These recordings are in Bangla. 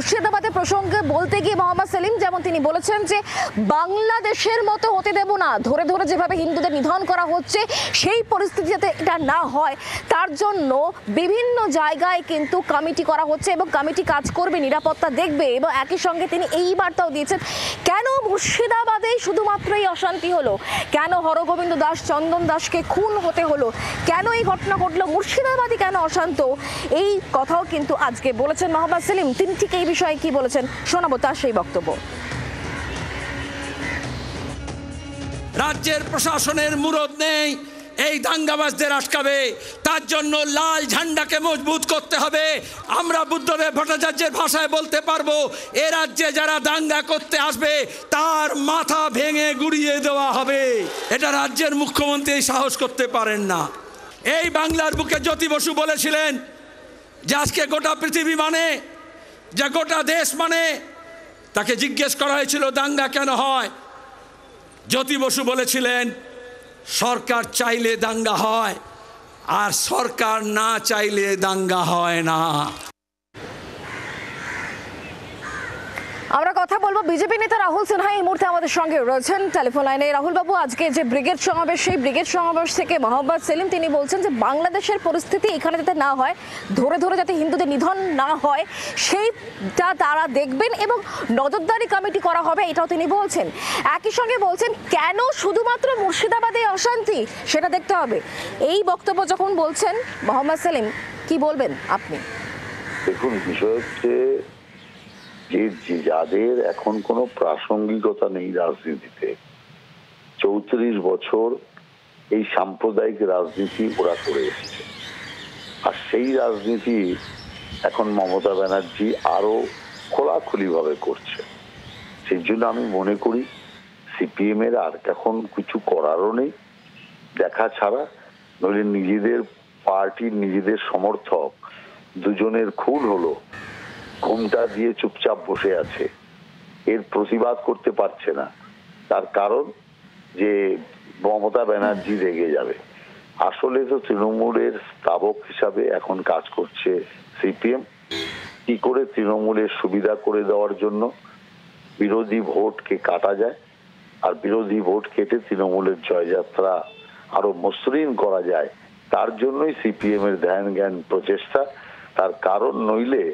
মুর্শিদাবাদের প্রসঙ্গে বলতে গিয়ে মোহাম্মদ সেলিম যেমন তিনি বলেছেন যে বাংলাদেশের মতো হতে দেব না, ধরে ধরে যেভাবে হিন্দুদের নিধন করা হচ্ছে সেই পরিস্থিতি যাতে এটা না হয় তার জন্য বিভিন্ন জায়গায় কিন্তু কমিটি করা হচ্ছে এবং কমিটি কাজ করবে, নিরাপত্তা দেখবে। এবং একই সঙ্গে তিনি এই বার্তাও দিয়েছেন কেন মুর্শিদাবাদে শুধুমাত্রই অশান্তি হলো, কেন হরগোবিন্দ দাস চন্দন দাসকে খুন হতে হলো, কেন এই ঘটনা ঘটলো, মুর্শিদাবাদে কেন অশান্ত, এই কথাও কিন্তু আজকে বলেছেন মোহাম্মদ সেলিম। তিনি ঠিক এই বিষয়ে কি বলেছেন শোনাবো তার সেই বক্তব্য। রাজ্যের প্রশাসনের মুরদ নেই এই দাঙ্গাবাজদের আটকাবে, তার জন্য লাল ঝান্ডাকে মজবুত করতে হবে। আমরা বুদ্ধদেব ভট্টাচার্যের ভাষায় বলতে পারবো, এ রাজ্যে যারা দাঙ্গা করতে আসবে তার মাথা ভেঙে গুড়িয়ে দেওয়া হবে। এটা রাজ্যের মুখ্যমন্ত্রী সাহস করতে পারেন না। এই বাংলার বুকে জ্যোতি বসু বলেছিলেন যে আজকে গোটা পৃথিবী মানে, যে গোটা দেশ মানে। তাকে জিজ্ঞেস করা হয়েছিল দাঙ্গা কেন হয়, জ্যোতি বসু বলেছিলেন সরকার চাইলে দাঙ্গা হয় আর সরকার না চাইলে দাঙ্গা হয় না। আমরা কথা বলবো বিজেপি নেতা রাহুল সিনহা এই মুহূর্তে আমাদের সঙ্গে রয়েছেন টেলিফোন লাইনে। রাহুল বাবু, আজকে যে ব্রিগেড সমাবেশ, সেই ব্রিগেড সমাবেশ থেকে মোহাম্মদ সেলিম তিনি বলছেন যে বাংলাদেশের পরিস্থিতি এখানে যাতে না হয়, ধরে ধরে যাতে হিন্দুদের নিধন না হয় সেইটা তারা দেখবেন এবং নজরদারি কমিটি করা হবে, এটাও তিনি বলছেন। একই সঙ্গে বলছেন কেন শুধুমাত্র মুর্শিদাবাদে অশান্তি সেটা দেখতে হবে। এই বক্তব্য যখন বলছেন মোহাম্মদ সেলিম, কি বলবেন আপনি? দেখুন, বিষয় হচ্ছে যে যাদের এখন কোনো প্রাসঙ্গিকতা নেই রাজনীতিতে, 34 বছর এই সাম্প্রদায়িক রাজনীতি ওরা করে এসেছে, আর সেই রাজনীতি এখন মমতা ব্যানার্জি আরো খোলাখুলি ভাবে করছে। সেই জন্য আমি মনে করি সিপিএম এর আর এখন কিছু করারও নেই দেখা ছাড়া, নইলে নিজেদের পার্টির নিজেদের সমর্থক দুজনের খুন হলো, ঘুমটা দিয়ে চুপচাপ বসে আছে, এর প্রতিবাদ করতে পারছে না। তার কারণ যে মমতা ব্যানার্জি রেগে যাবে। আসলে তো তৃণমূলের স্তাবক হিসাবে এখন কাজ করছে সিপিএম, কি করে তৃণমূলের সুবিধা করে দেওয়ার জন্য বিরোধী ভোটকে কাটা যায় আর বিরোধী ভোট কেটে তৃণমূলের জয়যাত্রা আরো মসৃণ করা যায়, তার জন্যই সিপিএম এর ধ্যান জ্ঞান প্রচেষ্টা। তার কারণ নইলে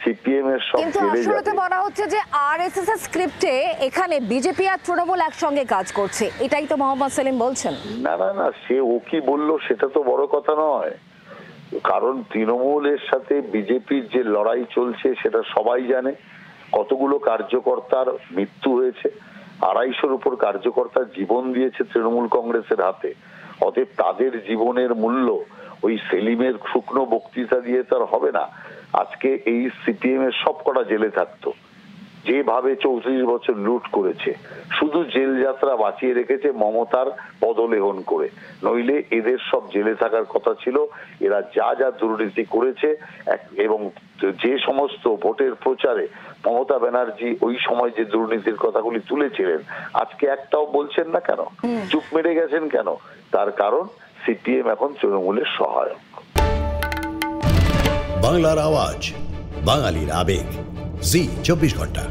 সিপিএম এর সব কিন্তু আসলে তো বলা হচ্ছে যে আরএসএস এর স্ক্রিপ্টে এখানে বিজেপি আর তৃণমূল একসঙ্গে কাজ করছে, এটাই তো মোহাম্মদ সেলিম বলছেন। না না না, সে ও কি বললো সেটা তো বড় কথা নয়, কারণ তৃণমূলের সাথে বিজেপির যে লড়াই চলছে সেটা সবাই জানে। কতগুলো কার্যকর্তার মৃত্যু হয়েছে, 250-র উপর কার্যকর্তার জীবন দিয়েছে তৃণমূল কংগ্রেসের হাতে। অতএব তাদের জীবনের মূল্য ওই সেলিমের শুকনো বক্তৃতা দিয়ে তার হবে না। আজকে এই সিপিএম এর সবকটা জেলে থাকতো, যেভাবে 34 বছর লুট করেছে, শুধু জেল যাত্রা বাঁচিয়ে রেখেছে মমতার পদলেহন করে, নইলে এদের সব জেলে থাকার কথা ছিল। এরা যা যা দুর্নীতি করেছে এবং যে সমস্ত ভোটের প্রচারে মমতা ব্যানার্জি ওই সময় যে দুর্নীতির কথাগুলি তুলেছিলেন, আজকে একটাও বলছেন না কেন, চুপ মেরে গেছেন কেন? তার কারণ সিপিএম এখন তৃণমূলের সহায়ক। বাংলার আওয়াজ, বাঙালির আবেগ, জি 24 ঘন্টা।